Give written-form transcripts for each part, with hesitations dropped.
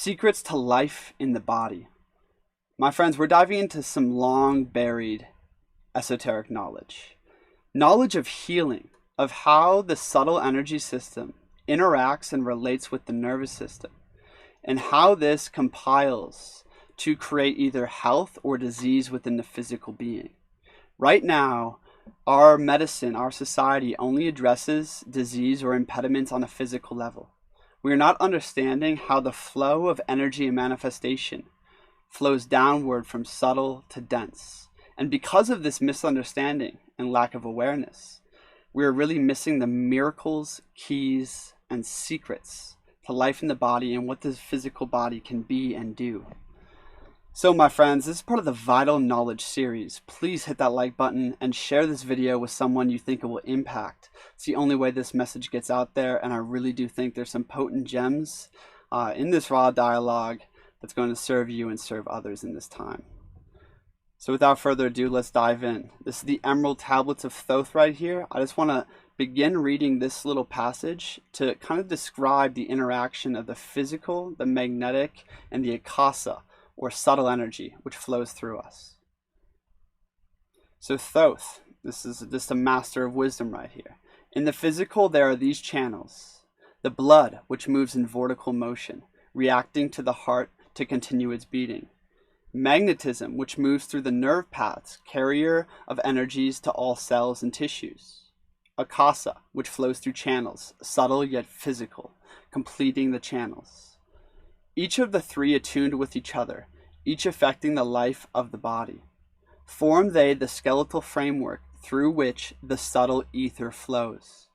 Secrets to life in the body. My friends, we're diving into some long buried esoteric knowledge. Knowledge of healing, of how the subtle energy system interacts and relates with the nervous system, and how this compiles to create either health or disease within the physical being. Right now, our medicine, our society only addresses disease or impediments on a physical level. We are not understanding how the flow of energy and manifestation flows downward from subtle to dense. And because of this misunderstanding and lack of awareness, we are really missing the miracles, keys, and secrets to life in the body and what this physical body can be and do. So my friends, this is part of the Vital Knowledge series. Please hit that like button and share this video with someone you think it will impact. It's the only way this message gets out there, and I really do think there's some potent gems in this raw dialogue that's going to serve you and serve others in this time. So without further ado, let's dive in. This is the Emerald Tablets of Thoth right here. I just want to begin reading this little passage to kind of describe the interaction of the physical, the magnetic, and the akasa, or subtle energy, which flows through us. So Thoth, this is just a master of wisdom right here. In the physical, there are these channels. The blood, which moves in vertical motion, reacting to the heart to continue its beating. Magnetism, which moves through the nerve paths, carrier of energies to all cells and tissues. Akasa, which flows through channels, subtle yet physical, completing the channels. Each of the three attuned with each other, each affecting the life of the body. Form they the skeletal framework through which the subtle ether flows.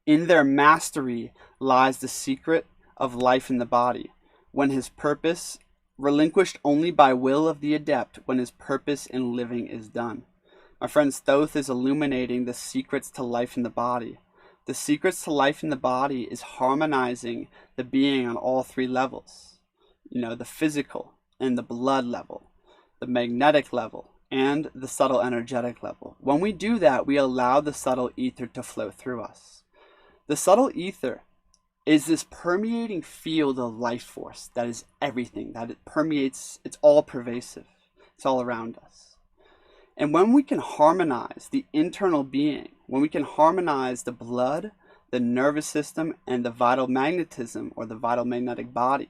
In their mastery lies the secret of life in the body, when his purpose, relinquished only by will of the adept, when his purpose in living is done. My friends, Thoth is illuminating the secrets to life in the body. The secrets to life in the body is harmonizing the being on all three levels. The physical and the blood level, the magnetic level, and the subtle energetic level. When we do that, we allow the subtle ether to flow through us. The subtle ether is this permeating field of life force that is everything, that it permeates, it's all pervasive, it's all around us. And when we can harmonize the internal being, when we can harmonize the blood, the nervous system, and the vital magnetism, or the vital magnetic body,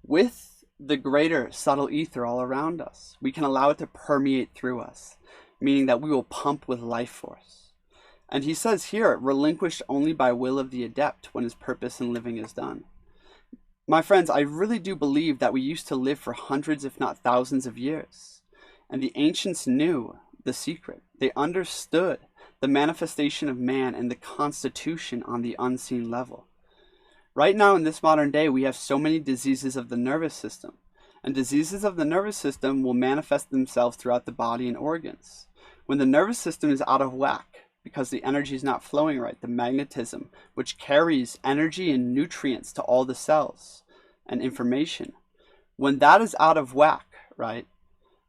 with the greater subtle ether all around us, we can allow it to permeate through us, meaning that we will pump with life force. And he says here, relinquished only by will of the adept, when his purpose in living is done. My friends, I really do believe that we used to live for hundreds, if not thousands of years. And the ancients knew the secret. They understood the manifestation of man and the constitution on the unseen level. Right now in this modern day, we have so many diseases of the nervous system. And diseases of the nervous system will manifest themselves throughout the body and organs. When the nervous system is out of whack, because the energy is not flowing right, the magnetism, which carries energy and nutrients to all the cells and information, when that is out of whack, right,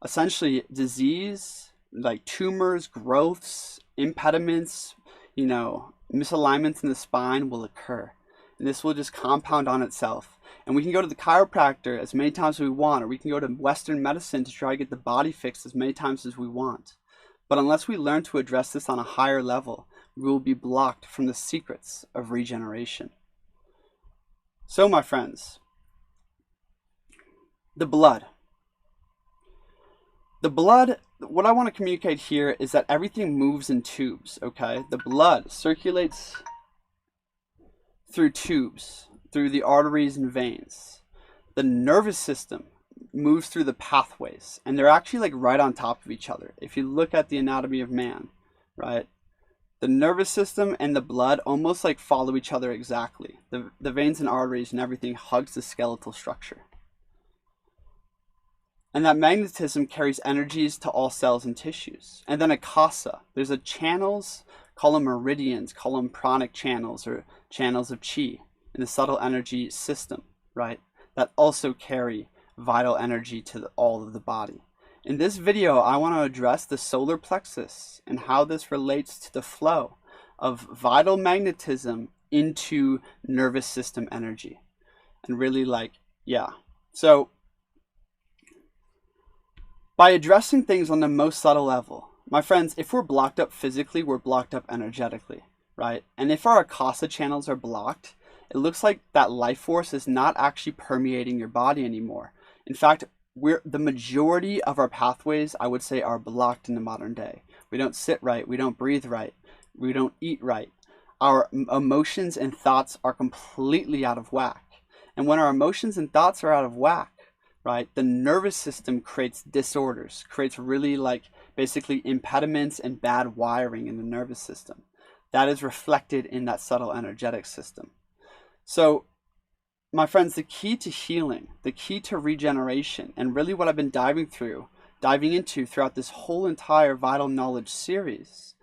essentially disease, like tumors, growths, impediments, misalignments in the spine will occur. And this will just compound on itself. And we can go to the chiropractor as many times as we want, or we can go to Western medicine to try to get the body fixed as many times as we want. But unless we learn to address this on a higher level, we will be blocked from the secrets of regeneration. So, my friends, the blood. The blood, what I want to communicate here is that everything moves in tubes, okay? The blood circulates through tubes, through the arteries and veins. The nervous system moves through the pathways, and they're actually like right on top of each other. If you look at the anatomy of man, right, the nervous system and the blood almost like follow each other exactly. The veins and arteries and everything hugs the skeletal structure. And that magnetism carries energies to all cells and tissues. And then akasa, there's a channels, call them meridians, call them pranic channels or channels of chi in the subtle energy system, right? That also carry vital energy to all of the body. In this video, I want to address the solar plexus and how this relates to the flow of vital magnetism into nervous system energy. And really So by addressing things on the most subtle level, my friends, if we're blocked up physically, we're blocked up energetically, right? And if our Akasa channels are blocked, it looks like that life force is not actually permeating your body anymore. In fact, the majority of our pathways, I would say, are blocked in the modern day. We don't sit right, we don't breathe right, we don't eat right. Our emotions and thoughts are completely out of whack. And when our emotions and thoughts are out of whack, right, the nervous system creates disorders, creates really basically impediments and bad wiring in the nervous system. That is reflected in that subtle energetic system. So, my friends, the key to healing, the key to regeneration, and really what I've been diving into throughout this whole entire Vital Knowledge series,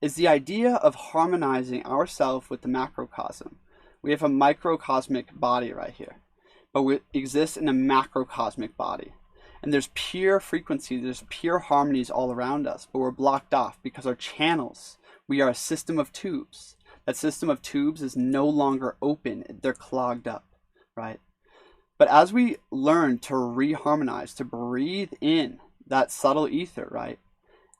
is the idea of harmonizing ourselves with the macrocosm. We have a microcosmic body right here, but we exist in a macrocosmic body. And there's pure frequency, there's pure harmonies all around us, but we're blocked off because our channels, we are a system of tubes. That system of tubes is no longer open, they're clogged up, right? But as we learn to reharmonize, to breathe in that subtle ether, right?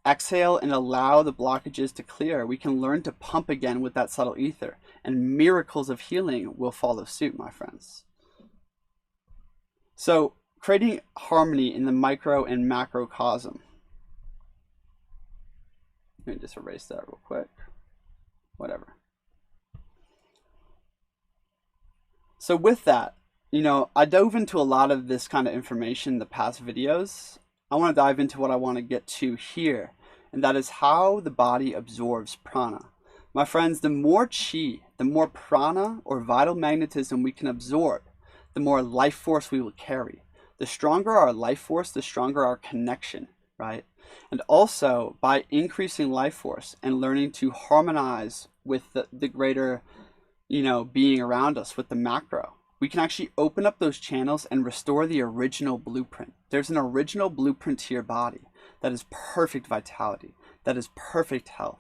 Exhale and allow the blockages to clear, we can learn to pump again with that subtle ether, and miracles of healing will follow suit, my friends. So, creating harmony in the micro and macrocosm. Let me just erase that real quick. Whatever. So with that, I dove into a lot of this kind of information in the past videos. I want to dive into what I want to get to here, and that is how the body absorbs prana. My friends, the more chi, the more prana or vital magnetism we can absorb, the more life force we will carry. The stronger our life force, the stronger our connection, right? And also, by increasing life force and learning to harmonize with the greater, being around us, with the macro, we can actually open up those channels and restore the original blueprint. There's an original blueprint to your body that is perfect vitality, that is perfect health.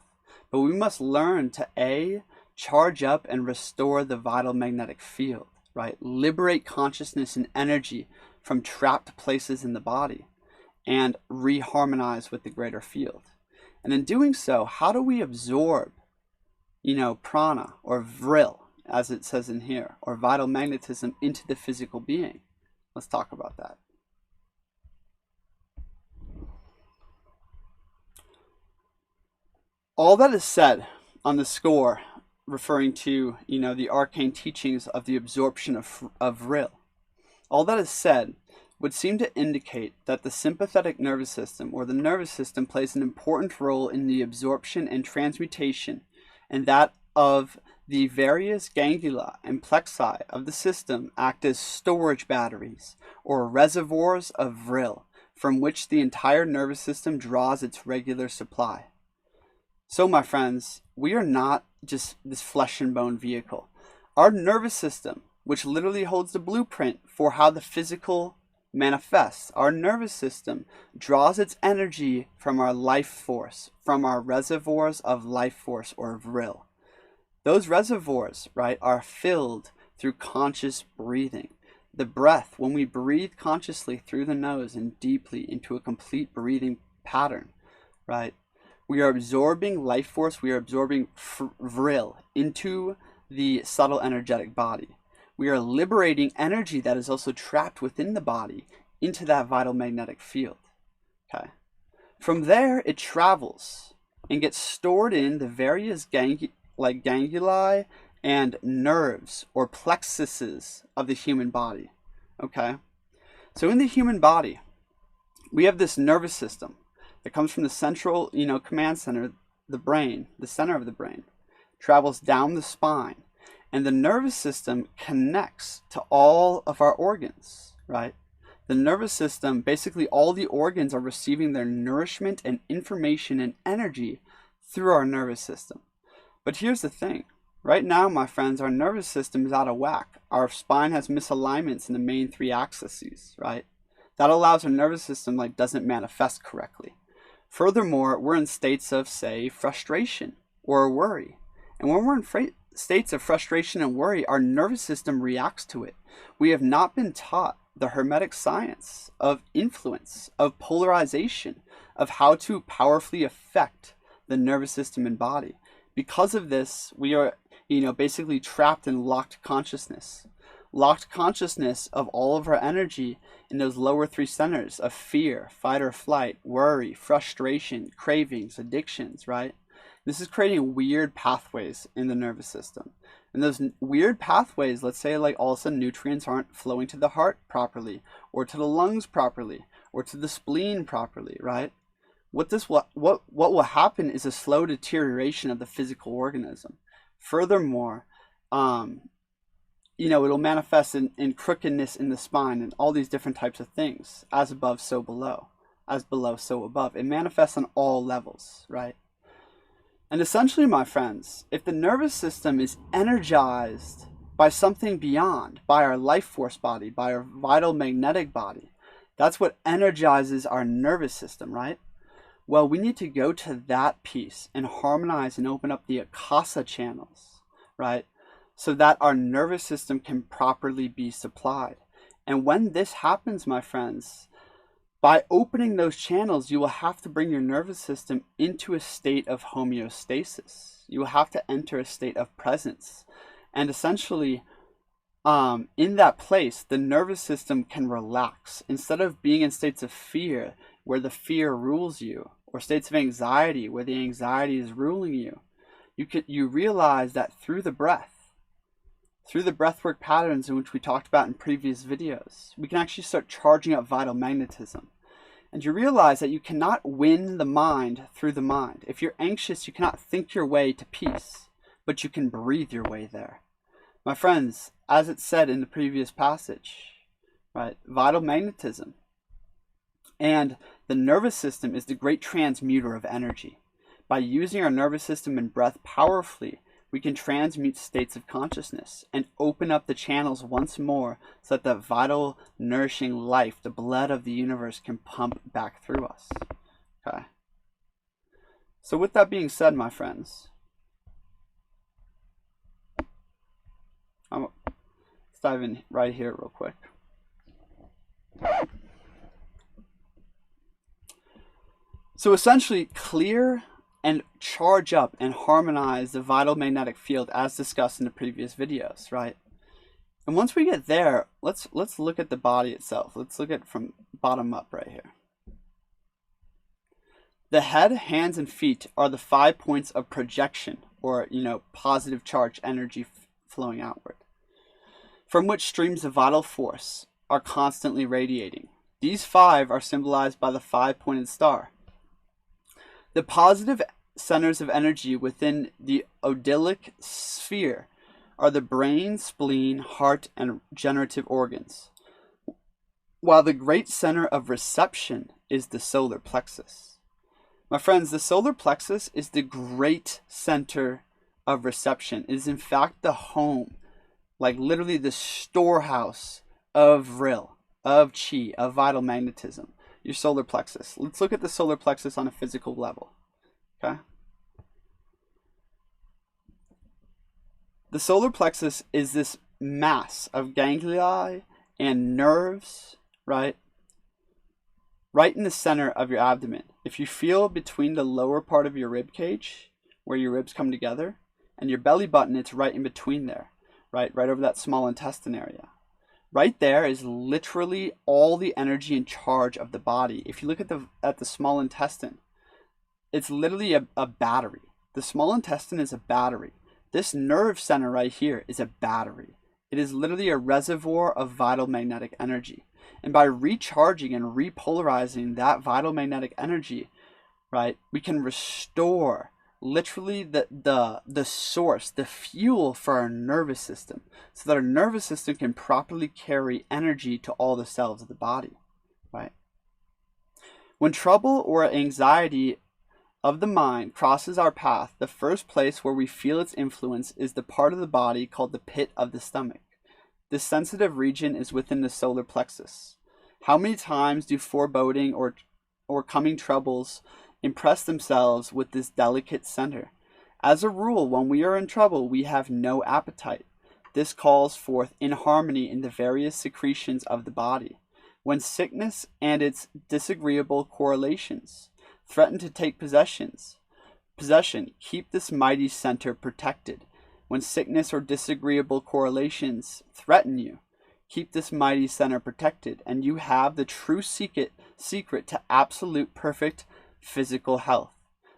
But we must learn to charge up and restore the vital magnetic field, right? Liberate consciousness and energy from trapped places in the body and reharmonize with the greater field. And in doing so, how do we absorb, prana or vril, as it says in here, or vital magnetism into the physical being? Let's talk about that. All that is said on the score, referring to, the arcane teachings of the absorption of Vril, all that is said would seem to indicate that the sympathetic nervous system, or the nervous system, plays an important role in the absorption and transmutation, and that of the various ganglia and plexi of the system act as storage batteries, or reservoirs of Vril, from which the entire nervous system draws its regular supply. So, my friends, we are not just this flesh and bone vehicle. Our nervous system, which literally holds the blueprint for how the physical manifests, our nervous system draws its energy from our life force, from our reservoirs of life force, or Vril. Those reservoirs, right, are filled through conscious breathing. The breath, when we breathe consciously through the nose and deeply into a complete breathing pattern, right, we are absorbing life force, we are absorbing Vril into the subtle energetic body. We are liberating energy that is also trapped within the body into that vital magnetic field. Okay. From there, it travels and gets stored in the various ganguli and nerves, or plexuses, of the human body. Okay. So in the human body, we have this nervous system that comes from the central, command center, the brain, the center of the brain, travels down the spine, and the nervous system connects to all of our organs, right? The nervous system, basically all the organs are receiving their nourishment and information and energy through our nervous system. But here's the thing. Right now, my friends, our nervous system is out of whack. Our spine has misalignments in the main 3 axes, right? That allows our nervous system doesn't manifest correctly. Furthermore, we're in states of, say, frustration or worry. And when we're in states of frustration and worry, our nervous system reacts to it. We have not been taught the hermetic science of influence, of polarization, of how to powerfully affect the nervous system and body. Because of this, we are, basically trapped in locked consciousness of all of our energy in those lower three centers of fear, fight or flight, worry, frustration, cravings, addictions, right? This is creating weird pathways in the nervous system. And those weird pathways, let's say like all of a sudden nutrients aren't flowing to the heart properly, or to the lungs properly, or to the spleen properly, right? What will happen is a slow deterioration of the physical organism. Furthermore, it'll manifest in crookedness in the spine and all these different types of things. As above, so below. As below, so above. It manifests on all levels, right? And essentially, my friends, if the nervous system is energized by something beyond, by our life force body, by our vital magnetic body, that's what energizes our nervous system, right? Well, we need to go to that piece and harmonize and open up the Akasa channels, right? So that our nervous system can properly be supplied. And when this happens, my friends, by opening those channels, you will have to bring your nervous system into a state of homeostasis. You will have to enter a state of presence. And essentially, in that place, the nervous system can relax. Instead of being in states of fear, where the fear rules you, or states of anxiety, where the anxiety is ruling you, you realize that through the breathwork patterns in which we talked about in previous videos, we can actually start charging up vital magnetism. And you realize that you cannot win the mind through the mind. If you're anxious, you cannot think your way to peace, but you can breathe your way there. My friends, as it said in the previous passage, right, vital magnetism and the nervous system is the great transmuter of energy. By using our nervous system and breath powerfully, we can transmute states of consciousness and open up the channels once more so that the vital, nourishing life, the blood of the universe, can pump back through us. Okay. So with that being said, my friends, let's dive in right here real quick. So essentially, clear and charge up and harmonize the vital magnetic field as discussed in the previous videos, right? And once we get there, let's look at the body itself. Let's look at it from bottom up right here. The head, hands, and feet are the 5 points of projection, or positive charge energy flowing outward, from which streams of vital force are constantly radiating. These 5 are symbolized by the 5-pointed star. The positive centers of energy within the odilic sphere are the brain, spleen, heart, and generative organs, while the great center of reception is the solar plexus. My friends, the solar plexus is the great center of reception. It is in fact the home, like literally the storehouse of Vril, of chi, of vital magnetism. Your solar plexus. Let's look at the solar plexus on a physical level. Okay? The solar plexus is this mass of ganglia and nerves, right? Right in the center of your abdomen. If you feel between the lower part of your rib cage, where your ribs come together, and your belly button, it's right in between there, right over that small intestine area. Right there is literally all the energy and charge of the body. If you look at the small intestine, it's literally a battery. The small intestine is a battery. This nerve center right here is a battery. It is literally a reservoir of vital magnetic energy. And by recharging and repolarizing that vital magnetic energy, right, we can restore literally the source, the fuel for our nervous system, so that our nervous system can properly carry energy to all the cells of the body, right? When trouble or anxiety of the mind crosses our path, the first place where we feel its influence is the part of the body called the pit of the stomach. This sensitive region is within the solar plexus. How many times do foreboding or coming troubles impress themselves with this delicate center? As a rule, when we are in trouble, we have no appetite. This calls forth inharmony in the various secretions of the body. When sickness and its disagreeable correlations threaten to take possession, keep this mighty center protected. When sickness or disagreeable correlations threaten you, keep this mighty center protected, and you have the true secret to absolute perfect physical health,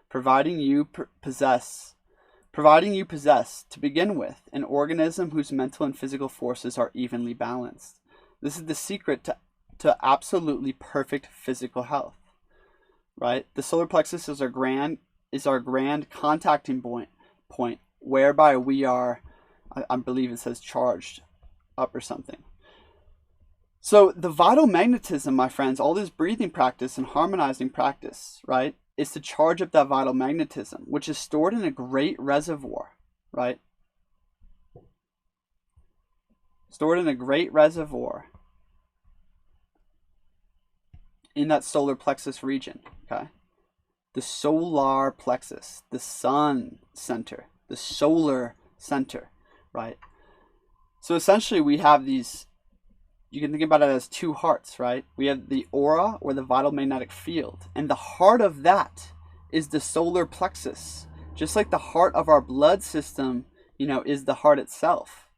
providing you possess, to begin with, an organism whose mental and physical forces are evenly balanced. This is the secret to absolutely perfect physical health, right? The solar plexus is our grand contacting point whereby we are, I believe it says, charged up or something. So the vital magnetism, my friends, all this breathing practice and harmonizing practice, right, is to charge up that vital magnetism, which is stored in a great reservoir, right? Stored in a great reservoir in that solar plexus region, okay? The solar plexus, the sun center, the solar center, right? So essentially we have these, you can think about it as two hearts, right? We have the aura, or the vital magnetic field, and the heart of that is the solar plexus. Just like the heart of our blood system, is the heart itself.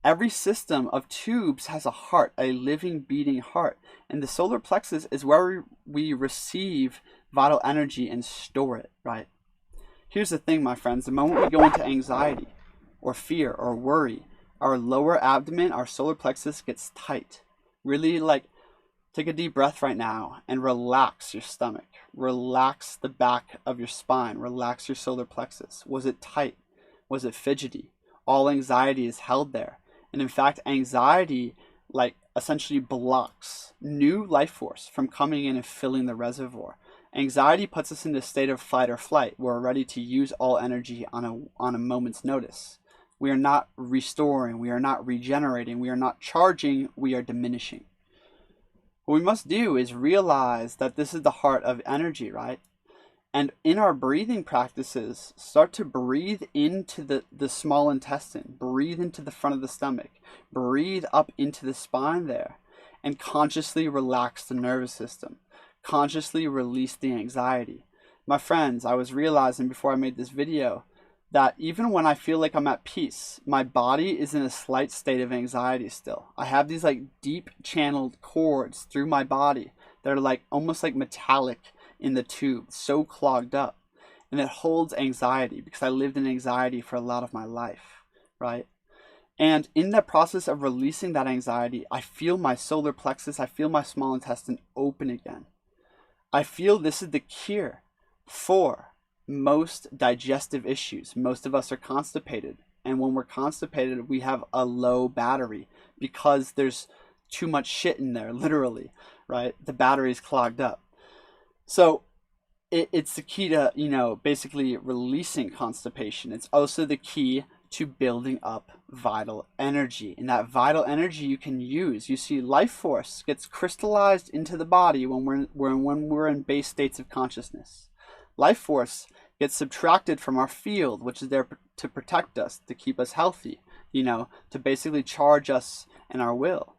Every system of tubes has a heart, a living, beating heart, and the solar plexus is where we receive vital energy and store it, right? Here's the thing, my friends. The moment we go into anxiety or fear or worry, our lower abdomen, our solar plexus gets tight. Really, take a deep breath right now and relax your stomach. Relax the back of your spine. Relax your solar plexus. Was it tight? Was it fidgety? All anxiety is held there. And in fact, anxiety essentially blocks new life force from coming in and filling the reservoir. Anxiety puts us in a state of fight or flight. We're ready to use all energy on a moment's notice. We are not restoring, we are not regenerating, we are not charging, we are diminishing. What we must do is realize that this is the heart of energy, right? And in our breathing practices, start to breathe into the small intestine, breathe into the front of the stomach, breathe up into the spine there, and consciously relax the nervous system, consciously release the anxiety. My friends, I was realizing before I made this video that even when I feel like I'm at peace, my body is in a slight state of anxiety still. I have these deep channeled cords through my body that are almost like metallic in the tube, so clogged up. And it holds anxiety because I lived in anxiety for a lot of my life, right? And in the process of releasing that anxiety, I feel my solar plexus, I feel my small intestine open again. I feel this is the cure for most digestive issues. Most of us are constipated, and when we're constipated, we have a low battery because there's too much shit in there, literally, right? The battery's clogged up. So it's the key to, basically releasing constipation. It's also the key to building up vital energy. And that vital energy you can use. You see, life force gets crystallized into the body when we're in base states of consciousness. Life force gets subtracted from our field, which is there to protect us, to keep us healthy, to basically charge us in our will.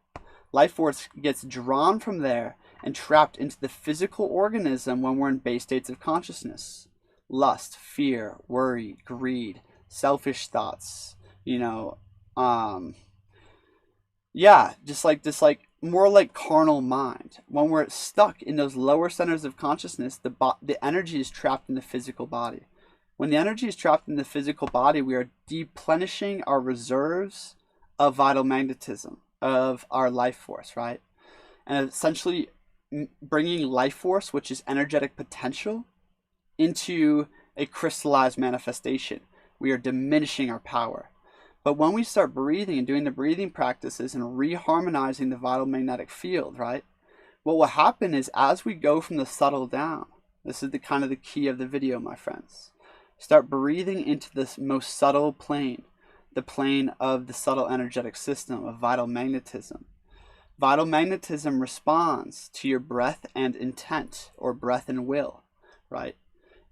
Life force gets drawn from there and trapped into the physical organism when we're in base states of consciousness. Lust, fear, worry, greed, selfish thoughts, just more like carnal mind. When we're stuck in those lower centers of consciousness, the energy is trapped in the physical body. When the energy is trapped in the physical body, we are deplenishing our reserves of vital magnetism, of our life force, right? And essentially bringing life force, which is energetic potential, into a crystallized manifestation. We are diminishing our power. But when we start breathing and doing the breathing practices and reharmonizing the vital magnetic field, right, what will happen is as we go from the subtle down, this is the kind of the key of the video, my friends, start breathing into this most subtle plane, the plane of the subtle energetic system of vital magnetism. Vital magnetism responds to your breath and intent, or breath and will, right?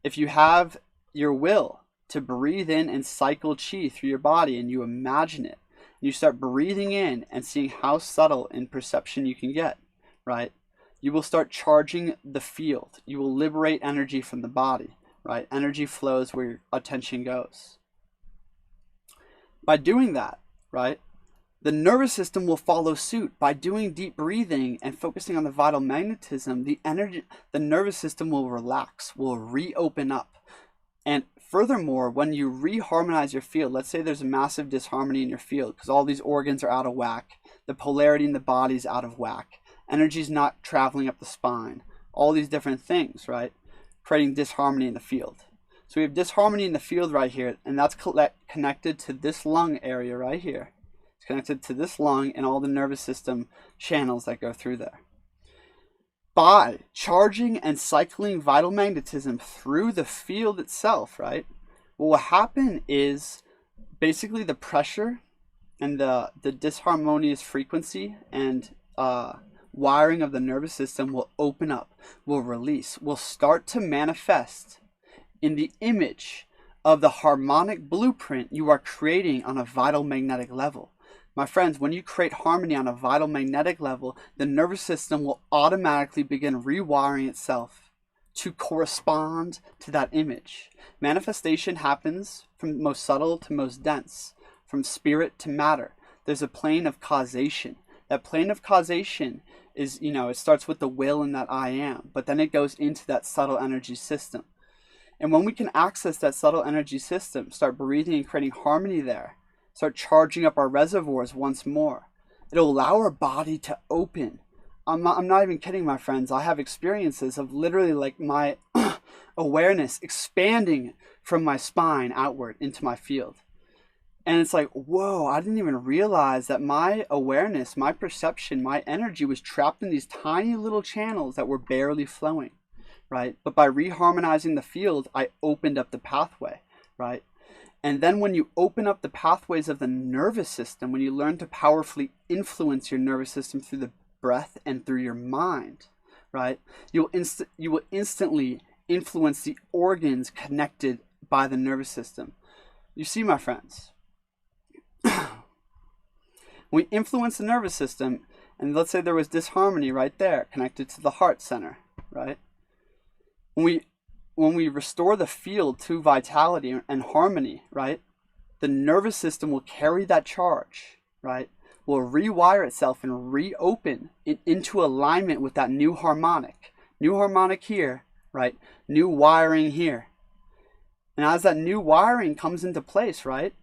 If you have your will to breathe in and cycle chi through your body and you imagine it, you start breathing in and seeing how subtle in perception you can get, right? You will start charging the field. You will liberate energy from the body, right? Energy flows where your attention goes. By doing that, right, the nervous system will follow suit. By doing deep breathing and focusing on the vital magnetism, the nervous system will relax, will reopen up. And furthermore, when you reharmonize your field, let's say there's a massive disharmony in your field because all these organs are out of whack, the polarity in the body is out of whack, energy's not traveling up the spine, all these different things, right? Creating disharmony in the field. So we have disharmony in the field right here, and that's connected to this lung area right here. It's connected to this lung and all the nervous system channels that go through there. By charging and cycling vital magnetism through the field itself, right, what will happen is basically the pressure and the disharmonious frequency and wiring of the nervous system will open up, will release, will start to manifest in the image of the harmonic blueprint you are creating on a vital magnetic level. My friends, when you create harmony on a vital magnetic level, the nervous system will automatically begin rewiring itself to correspond to that image. Manifestation happens from most subtle to most dense, from spirit to matter. There's a plane of causation. That plane of causation is, it starts with the will and that I am, but then it goes into that subtle energy system. And when we can access that subtle energy system, start breathing and creating harmony there, start charging up our reservoirs once more, it'll allow our body to open. I'm not even kidding, my friends. I have experiences of literally like my awareness expanding from my spine outward into my field. And it's like, whoa, I didn't even realize that my awareness, my perception, my energy was trapped in these tiny little channels that were barely flowing, right? But by reharmonizing the field, I opened up the pathway, right? And then when you open up the pathways of the nervous system, when you learn to powerfully influence your nervous system through the breath and through your mind, right? You will instantly influence the organs connected by the nervous system. You see, my friends, we influence the nervous system, and let's say there was disharmony right there connected to the heart center, right? When we restore the field to vitality and harmony, right, the nervous system will carry that charge, right, will rewire itself and reopen it into alignment with that new harmonic here, right, new wiring here. And as that new wiring comes into place, right,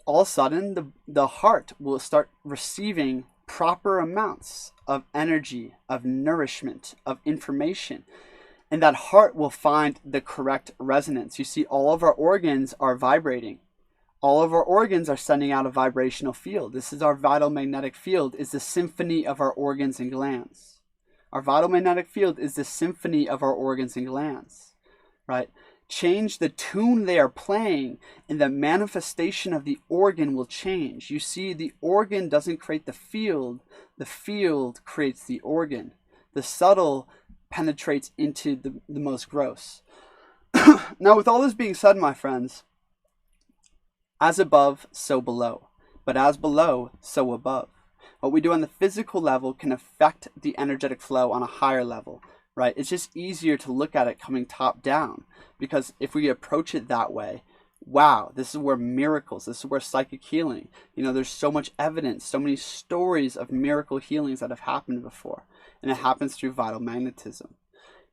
all of a sudden the heart will start receiving proper amounts of energy, of nourishment, of information. And that heart will find the correct resonance. You see, all of our organs are vibrating. All of our organs are sending out a vibrational field. This is our vital magnetic field, is the symphony of our organs and glands. Our vital magnetic field is the symphony of our organs and glands, right? Change the tune they are playing, and the manifestation of the organ will change. You see, the organ doesn't create the field creates the organ. The subtle penetrates into the most gross. Now, with all this being said, my friends, as above, so below. But as below, so above. What we do on the physical level can affect the energetic flow on a higher level, right? It's just easier to look at it coming top down, because if we approach it that way, wow, this is where miracles, this is where psychic healing, there's so much evidence, so many stories of miracle healings that have happened before. And it happens through vital magnetism.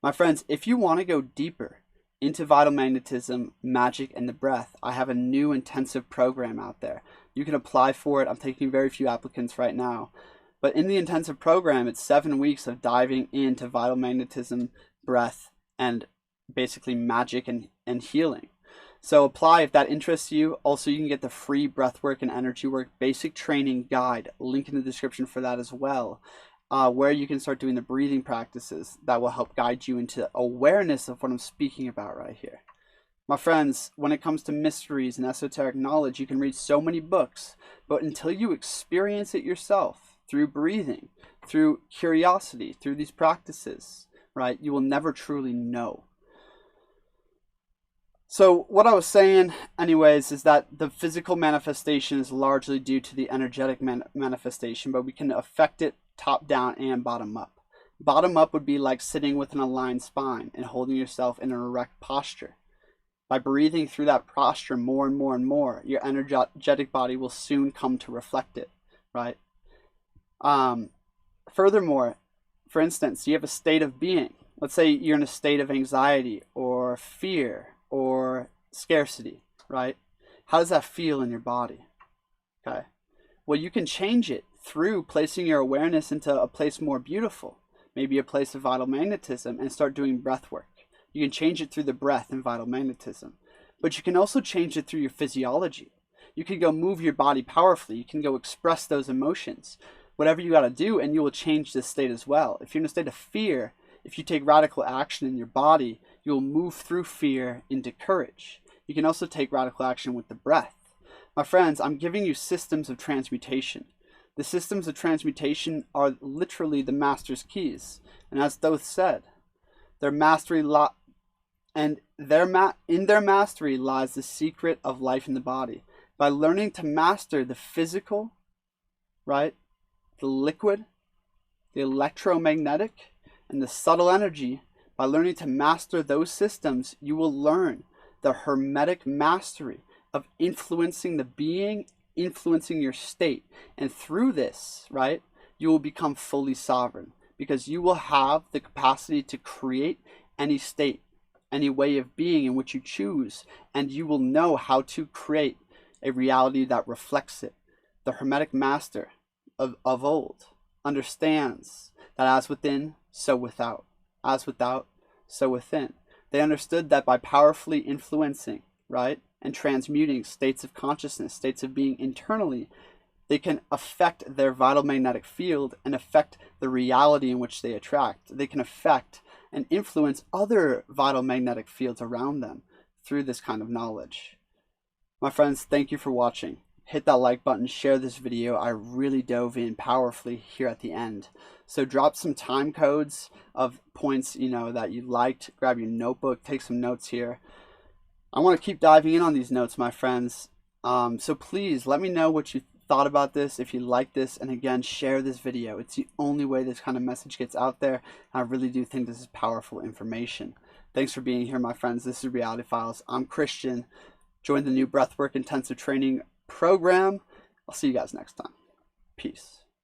My friends, if you want to go deeper into vital magnetism, magic, and the breath, I have a new intensive program out there. You can apply for it. I'm taking very few applicants right now. But in the intensive program, it's 7 weeks of diving into vital magnetism, breath, and basically magic and healing. So apply if that interests you. Also, you can get the free breathwork and energy work basic training guide. Link in the description for that as well. Where you can start doing the breathing practices that will help guide you into awareness of what I'm speaking about right here. My friends, when it comes to mysteries and esoteric knowledge, you can read so many books, but until you experience it yourself through breathing, through curiosity, through these practices, right, you will never truly know. So what I was saying anyways is that the physical manifestation is largely due to the energetic manifestation, but we can affect it top down and bottom up. Bottom up would be like sitting with an aligned spine and holding yourself in an erect posture. By breathing through that posture more and more and more, your energetic body will soon come to reflect it, right? Furthermore, for instance, you have a state of being. Let's say you're in a state of anxiety or fear or scarcity, right? How does that feel in your body? Okay. Well, you can change it through placing your awareness into a place more beautiful, maybe a place of vital magnetism, and start doing breath work. You can change it through the breath and vital magnetism, but you can also change it through your physiology. You can go move your body powerfully. You can go express those emotions, whatever you got to do, and you will change this state as well. If you're in a state of fear, if you take radical action in your body, you will move through fear into courage. You can also take radical action with the breath. My friends, I'm giving you systems of transmutation. The systems of transmutation are literally the master's keys. And as Thoth said, in their mastery lies the secret of life in the body. By learning to master the physical, right, the liquid, the electromagnetic, and the subtle energy, by learning to master those systems, you will learn the hermetic mastery of influencing the being, influencing your state. And through this, right, you will become fully sovereign, because you will have the capacity to create any state, any way of being in which you choose, and you will know how to create a reality that reflects it. The hermetic master of old understands that as within, so without. As without, so within. They understood that by powerfully influencing, right, and transmuting states of consciousness, states of being internally, they can affect their vital magnetic field and affect the reality in which they attract. They can affect and influence other vital magnetic fields around them through this kind of knowledge. My friends, thank you for watching. Hit that like button, share this video. I really dove in powerfully here at the end. So drop some time codes of points, that you liked. Grab your notebook, take some notes here. I want to keep diving in on these notes, my friends. So please let me know what you thought about this, if you like this, and again, share this video. It's the only way this kind of message gets out there. I really do think this is powerful information. Thanks for being here, my friends. This is Reality Files. I'm Christian. Join the new Breathwork Intensive Training program. I'll see you guys next time. Peace.